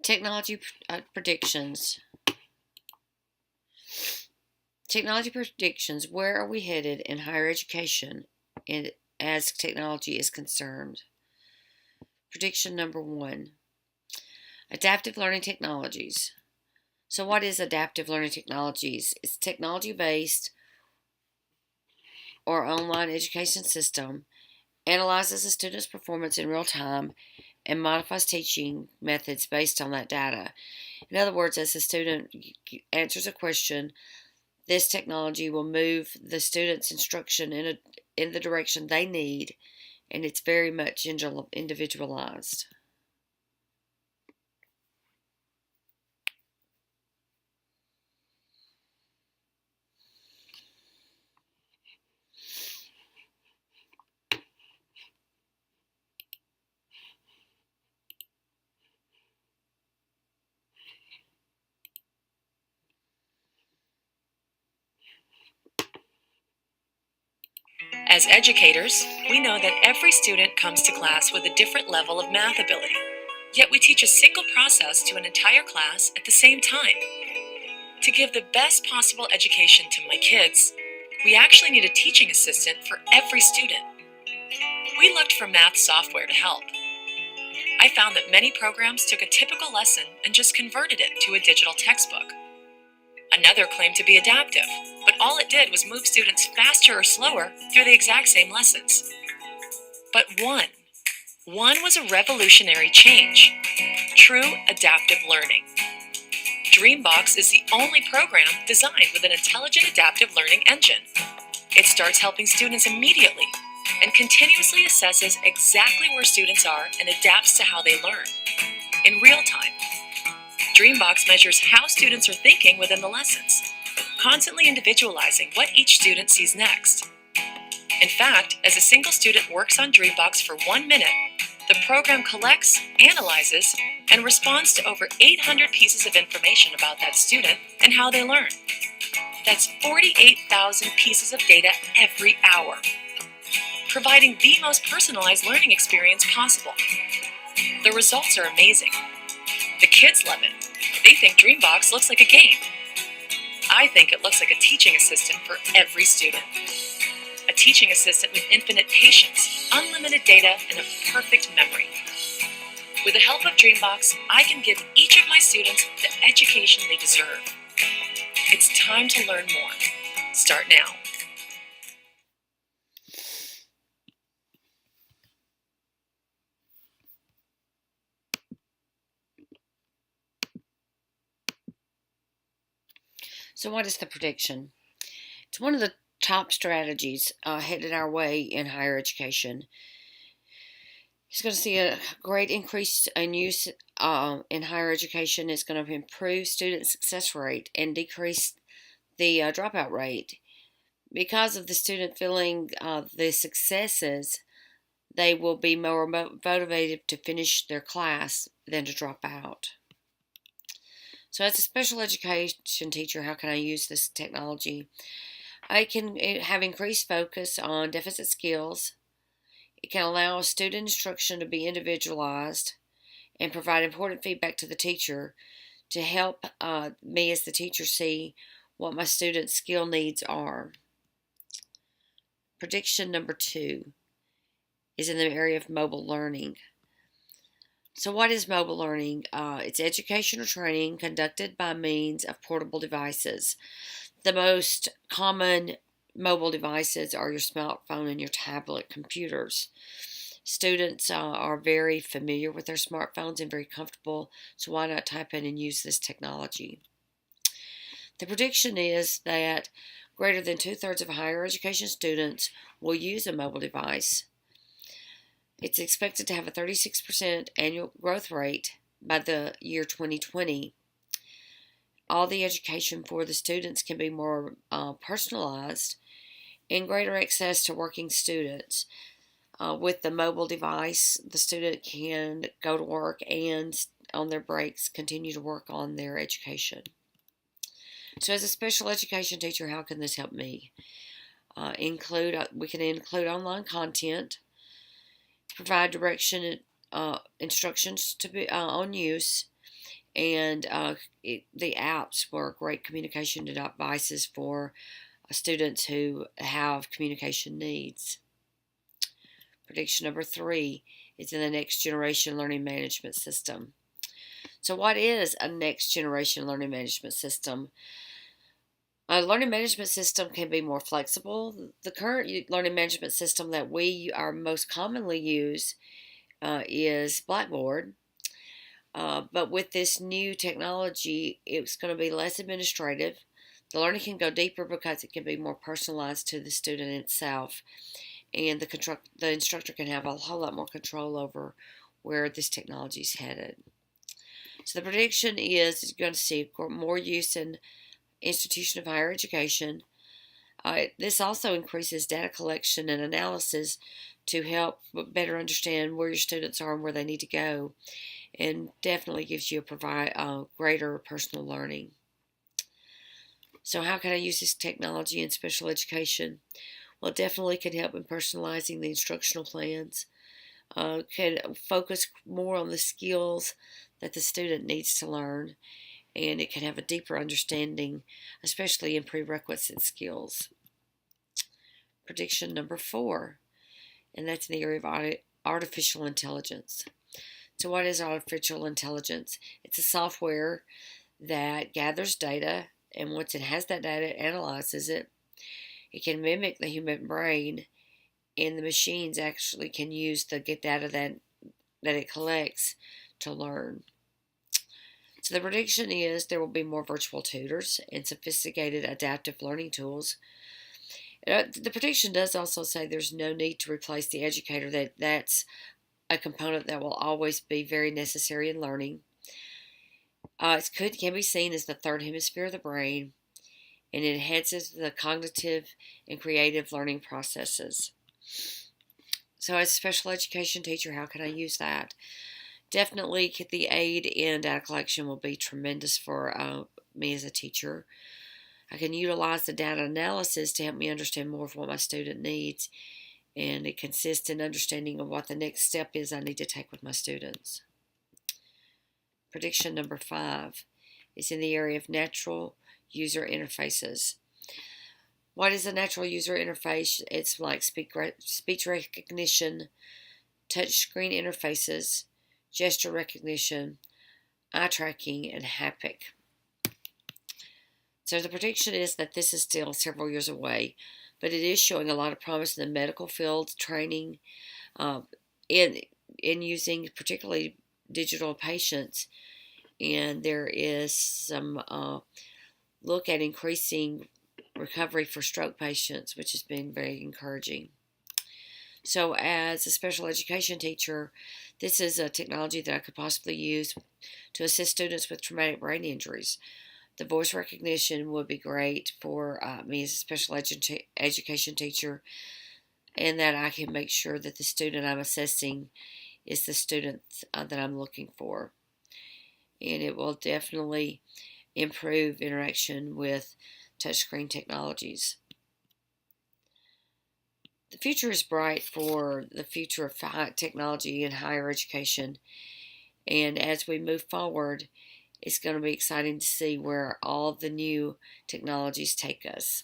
Technology predictions. Technology predictions. Where are we headed in higher education as technology is concerned? Prediction number 1. Adaptive learning technologies. So what is adaptive learning technologies? It's technology-based or online education system, analyzes a student's performance in real time, and modifies teaching methods based on that data. In other words, as the student answers a question, this technology will move the student's instruction in the direction they need, and it's very much individualized. As educators, we know that every student comes to class with a different level of math ability. Yet we teach a single process to an entire class at the same time. To give the best possible education to my kids, we actually need a teaching assistant for every student. We looked for math software to help. I found that many programs took a typical lesson and just converted it to a digital textbook. Another claimed to be adaptive, but all it did was move students faster or slower through the exact same lessons. But one was a revolutionary change: true adaptive learning. Dreambox is the only program designed with an intelligent adaptive learning engine. It starts helping students immediately and continuously assesses exactly where students are and adapts to how they learn in real time. Dreambox measures how students are thinking within the lessons, constantly individualizing what each student sees next. In fact, as a single student works on Dreambox for 1 minute, the program collects, analyzes, and responds to over 800 pieces of information about that student and how they learn. That's 48,000 pieces of data every hour, providing the most personalized learning experience possible. The results are amazing. The kids love it. They think Dreambox looks like a game. I think it looks like a teaching assistant for every student. A teaching assistant with infinite patience, unlimited data, and a perfect memory. With the help of Dreambox, I can give each of my students the education they deserve. It's time to learn more. Start now. So what is the prediction? It's one of the top strategies headed our way in higher education. It's going to see a great increase in use in higher education. It's going to improve student success rate and decrease the dropout rate. Because of the student feeling the successes, they will be more motivated to finish their class than to drop out. So as a special education teacher, how can I use this technology? I can have increased focus on deficit skills. It can allow student instruction to be individualized and provide important feedback to the teacher to help me as the teacher see what my students' skill needs are. Prediction number 2 is in the area of mobile learning. So what is mobile learning? It's educational training conducted by means of portable devices. The most common mobile devices are your smartphone and your tablet computers. Students are very familiar with their smartphones and very comfortable, so why not type in and use this technology? The prediction is that greater than 2/3 of higher education students will use a mobile device. It's expected to have a 36% annual growth rate by the year 2020. All the education for the students can be more personalized and greater access to working students. With the mobile device, the student can go to work and on their breaks continue to work on their education. So as a special education teacher, how can this help me? We can include online content, provide direction and instructions to be on use, And the apps were great communication devices for students who have communication needs. Prediction number 3 is in the next generation learning management system. So what is a next generation learning management system? A learning management system can be more flexible. The current learning management system that we are most commonly use is Blackboard. But with this new technology, it's going to be less administrative. The learning can go deeper because it can be more personalized to the student itself. And the instructor can have a whole lot more control over where this technology is headed. So the prediction is you're going to see more use in institution of higher education. This also increases data collection and analysis to help better understand where your students are and where they need to go, and definitely gives you a greater personal learning. So how can I use this technology in special education? Well, it definitely can help in personalizing the instructional plans. Can focus more on the skills that the student needs to learn, and it can have a deeper understanding, especially in prerequisite skills. Prediction number 4, and that's in the area of artificial intelligence. So what is artificial intelligence? It's a software that gathers data, and once it has that data, it analyzes it. It can mimic the human brain, and the machines actually can use the data that it collects to learn. So the prediction is there will be more virtual tutors and sophisticated adaptive learning tools. The prediction does also say there's no need to replace the educator. That's a component that will always be very necessary in learning. It can be seen as the third hemisphere of the brain, and it enhances the cognitive and creative learning processes. So as a special education teacher, how can I use that? Definitely the aid in data collection will be tremendous for me as a teacher. I can utilize the data analysis to help me understand more of what my student needs, and it consists in understanding of what the next step is I need to take with my students. Prediction number 5 is in the area of natural user interfaces. What is a natural user interface? It's like speech recognition, touchscreen interfaces, gesture recognition, eye tracking, and haptic. So the prediction is that this is still several years away, but it is showing a lot of promise in the medical field, training, in using particularly digital patients, and there is some look at increasing recovery for stroke patients, which has been very encouraging. So as a special education teacher, this is a technology that I could possibly use to assist students with traumatic brain injuries. The voice recognition would be great for me as a special education teacher, and that I can make sure that the student I'm assessing is the student that I'm looking for. And it will definitely improve interaction with touchscreen technologies. The future is bright for the future of technology in higher education, and as we move forward, it's going to be exciting to see where all the new technologies take us.